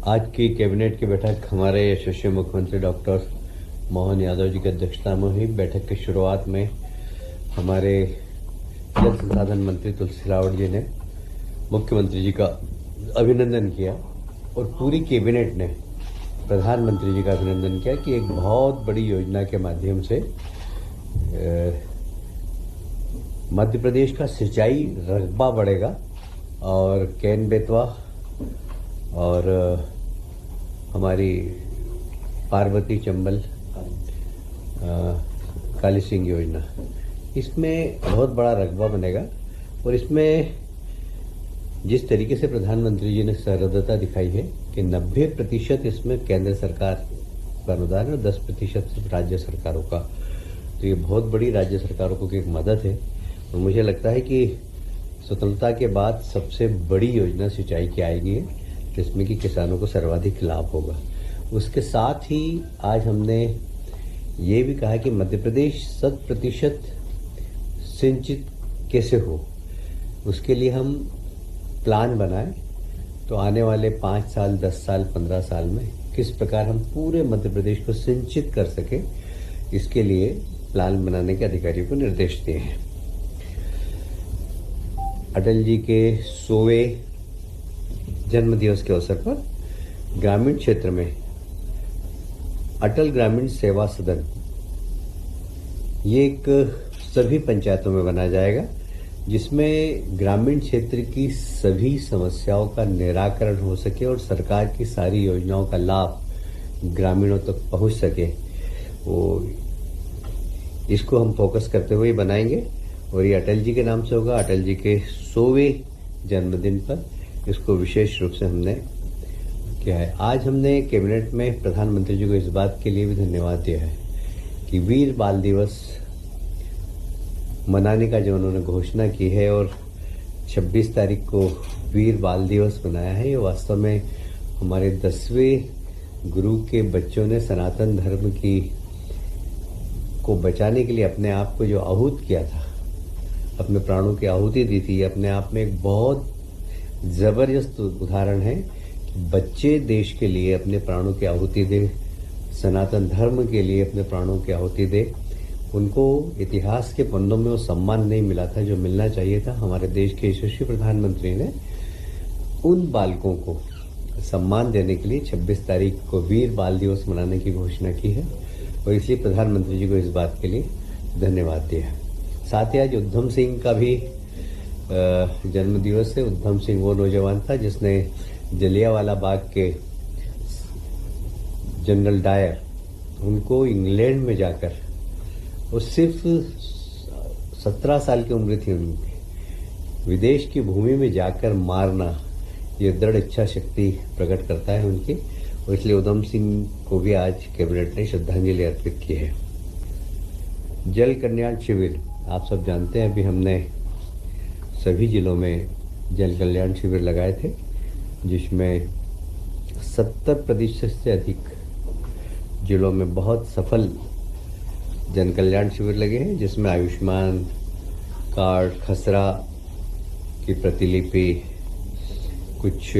आज की कैबिनेट की बैठक हमारे यशस्वी मुख्यमंत्री डॉक्टर मोहन यादव जी की अध्यक्षता में हुई। बैठक की शुरुआत में हमारे जल संसाधन मंत्री तुलसी सिलावट जी ने मुख्यमंत्री जी का अभिनंदन किया और पूरी कैबिनेट ने प्रधानमंत्री जी का अभिनंदन किया कि एक बहुत बड़ी योजना के माध्यम से मध्य प्रदेश का सिंचाई रकबा बढ़ेगा और कैन बेतवा और हमारी पार्वती चंबल काली सिंह योजना, इसमें बहुत बड़ा रकबा बनेगा। और इसमें जिस तरीके से प्रधानमंत्री जी ने सहृदयता दिखाई है कि 90% इसमें केंद्र सरकार का अनुदान है और 10% सिर्फ राज्य सरकारों का, तो ये बहुत बड़ी राज्य सरकारों को एक मदद है। और मुझे लगता है कि स्वतंत्रता के बाद सबसे बड़ी योजना सिंचाई की आएगी है, जिसमें कि किसानों को सर्वाधिक लाभ होगा। उसके साथ ही आज हमने ये भी कहा कि मध्य प्रदेश 100% सिंचित कैसे हो, उसके लिए हम प्लान बनाएं। तो आने वाले 5 साल, 10 साल, 15 साल में किस प्रकार हम पूरे मध्य प्रदेश को सिंचित कर सके, इसके लिए प्लान बनाने के अधिकारियों को निर्देश दिए हैं। अटल जी के 100वें जन्म दिवस के अवसर पर ग्रामीण क्षेत्र में अटल ग्रामीण सेवा सदन ये एक सभी पंचायतों में बनाया जाएगा, जिसमें ग्रामीण क्षेत्र की सभी समस्याओं का निराकरण हो सके और सरकार की सारी योजनाओं का लाभ ग्रामीणों तक पहुंच सके। वो इसको हम फोकस करते हुए बनाएंगे और ये अटल जी के नाम से होगा। अटल जी के 100वें जन्मदिन पर इसको विशेष रूप से हमने किया है। आज हमने कैबिनेट में प्रधानमंत्री जी को इस बात के लिए भी धन्यवाद दिया है कि वीर बाल दिवस मनाने का जो उन्होंने घोषणा की है और 26 तारीख को वीर बाल दिवस मनाया है, ये वास्तव में हमारे 10वें गुरु के बच्चों ने सनातन धर्म की को बचाने के लिए अपने आप को जो आहूत किया था, अपने प्राणों की आहुति दी थी, अपने आप में एक बहुत जबरदस्त उदाहरण है कि बच्चे देश के लिए अपने प्राणों की आहुति दे, सनातन धर्म के लिए अपने प्राणों की आहुति दे। उनको इतिहास के पन्नों में वो सम्मान नहीं मिला था जो मिलना चाहिए था। हमारे देश के यशस्वी प्रधानमंत्री ने उन बालकों को सम्मान देने के लिए 26 तारीख को वीर बाल दिवस मनाने की घोषणा की है और इसलिए प्रधानमंत्री जी को इस बात के लिए धन्यवाद दिया है। साथ ही आज उधम सिंह का भी जन्म दिवस है। उधम सिंह वो नौजवान था जिसने जलियांवाला बाग के जनरल डायर उनको इंग्लैंड में जाकर, और सिर्फ 17 साल की उम्र थी उनकी, विदेश की भूमि में जाकर मारना, ये दृढ़ इच्छा शक्ति प्रकट करता है उनकी। और इसलिए उधम सिंह को भी आज कैबिनेट ने श्रद्धांजलि अर्पित की है। जल कल्याण शिविर आप सब जानते हैं, अभी हमने सभी जिलों में जल कल्याण शिविर लगाए थे, जिसमें 70% से अधिक जिलों में बहुत सफल जन कल्याण शिविर लगे हैं, जिसमें आयुष्मान कार्ड, खसरा की प्रतिलिपि, कुछ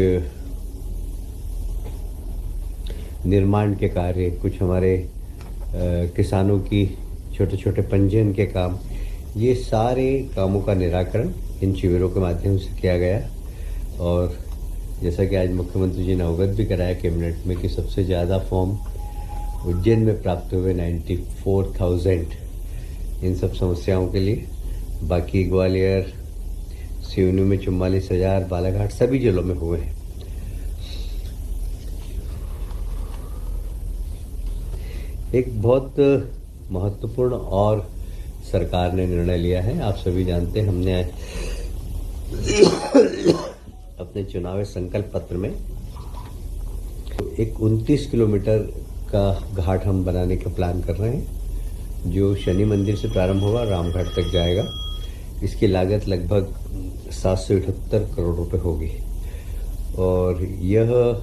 निर्माण के कार्य, कुछ हमारे किसानों की छोटे छोटे पंजीयन के काम, ये सारे कामों का निराकरण इन शिविरों के माध्यम से किया गया। और जैसा कि आज मुख्यमंत्री जी ने अवगत भी कराया कैबिनेट में कि सबसे ज़्यादा फॉर्म उज्जैन में प्राप्त हुए 94,000 इन सब समस्याओं के लिए। बाकी ग्वालियर, सिवनी में 44,000, बालाघाट सभी जिलों में हुए हैं। एक बहुत महत्वपूर्ण और सरकार ने निर्णय लिया है, आप सभी जानते हैं, हमने अपने चुनावी संकल्प पत्र में एक 29 किलोमीटर का घाट हम बनाने का प्लान कर रहे हैं, जो शनि मंदिर से प्रारंभ होगा, रामघाट तक जाएगा। इसकी लागत लगभग 778 करोड़ रुपए होगी और यह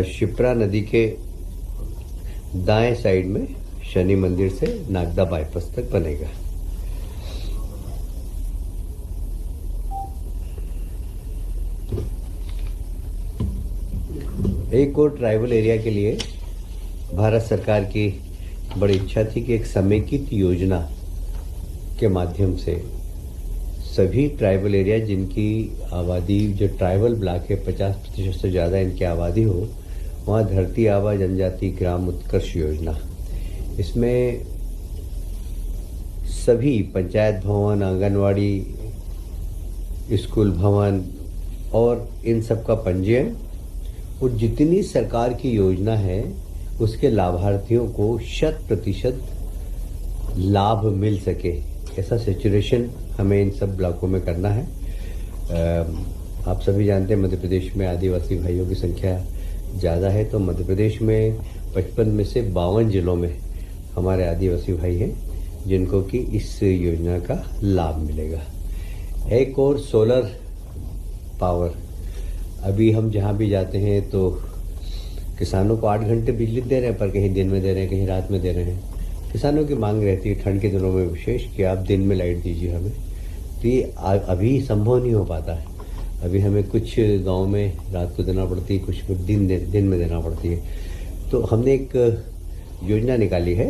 शिप्रा नदी के दाएं साइड में शनि मंदिर से नागदा बाईपास तक बनेगा। एक और ट्राइबल एरिया के लिए भारत सरकार की बड़ी इच्छा थी कि एक समेकित योजना के माध्यम से सभी ट्राइबल एरिया जिनकी आबादी जो ट्राइबल ब्लॉक है 50% से ज़्यादा इनकी आबादी हो, वहाँ धरती आबा जनजाति ग्राम उत्कर्ष योजना, इसमें सभी पंचायत भवन, आंगनवाड़ी, स्कूल भवन और इन सब का पंजीयन और जितनी सरकार की योजना है उसके लाभार्थियों को 100% लाभ मिल सके, ऐसा सैचुरेशन हमें इन सब ब्लॉकों में करना है। आप सभी जानते हैं मध्य प्रदेश में आदिवासी भाइयों की संख्या ज़्यादा है, तो मध्य प्रदेश में 55 में से 52 जिलों में हमारे आदिवासी भाई हैं जिनको कि इस योजना का लाभ मिलेगा। एक और सोलर पावर, अभी हम जहाँ भी जाते हैं तो किसानों को 8 घंटे बिजली दे रहे हैं, पर कहीं दिन में दे रहे हैं, कहीं रात में दे रहे हैं। किसानों की मांग रहती है ठंड के दिनों में विशेष कि आप दिन में लाइट दीजिए हमें, तो ये अभी संभव नहीं हो पाता है। अभी हमें कुछ गांव में रात को देना पड़ती है, कुछ दिन में देना पड़ती है। तो हमने एक योजना निकाली है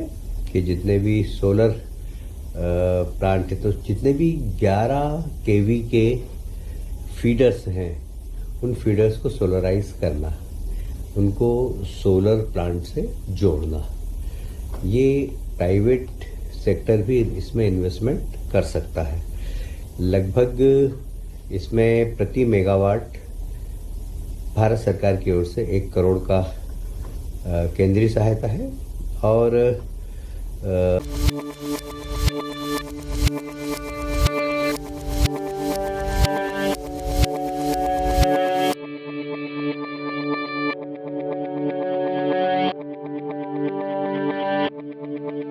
कि जितने भी सोलर प्लांट है, तो जितने भी 11 केवी के फीडर्स हैं उन फीडर्स को सोलराइज करना, उनको सोलर प्लांट से जोड़ना। ये प्राइवेट सेक्टर भी इसमें इन्वेस्टमेंट कर सकता है। लगभग इसमें प्रति मेगावाट भारत सरकार की ओर से 1 करोड़ का केंद्रीय सहायता है और